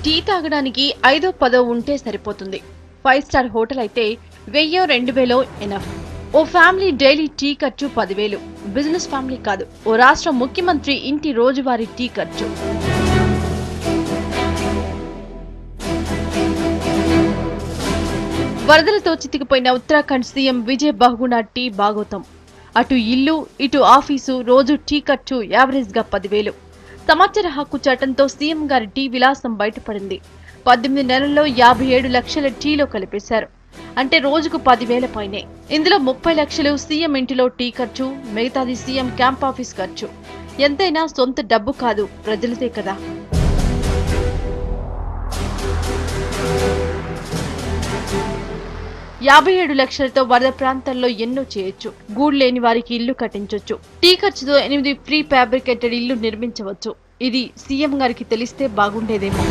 Tea తాగడానికి 5-10 ఉంటే సరిపోతుంది. 5 స్టార్ హోటల్ అయితే 1000-2000 ఎనఫ్. ఓ ఫ్యామిలీ డైలీ టీ ఖర్చు 10,000. బిజినెస్ ఫ్యామిలీ కాదు, ఓ రాష్ట్ర ముఖ్యమంత్రి ఇంటి రోజువారీ టీ ఖర్చు. వరదలతో చితికిపోయిన ఉత్తరాఖండ్ సీఎం విజయ్ బహుగుణ టీ భాగోతం. అటు ఇల్లు ఇటు ఆఫీసు రోజు టీ ఖర్చు యావరేజ్ గా 10,000. సమాచార హక్కు చట్టంతో సీఎం గారి టీ విలాసం బయటపడింది. 18 నెలల్లో 57 లక్షల టీలో కలిపేశారు. అంటే రోజుకు 10,000 పైనే. ఇందులో 30 లక్షలు సీఎం ఇంటిలో టీ ఖర్చు, మిగతాది సీఎం క్యాంప్ ఆఫీస్ ఖర్చు. ఎంతైనా సొంత డబ్బు కాదు, ప్రజలదే కదా. $57 లక్షలతో వరద ప్రాంతాల్లో ఎన్నో చేయొచ్చు. గూడు లేని వారికి ఇల్లు కట్టించొచ్చు. టీ ఖర్చుతో 8 ప్రీ ఫ్యాబ్రికేటెడ్ ఇల్లు నిర్మించవచ్చు. ఇది సీఎం గారికి తెలిస్తే బాగుండేదేమో.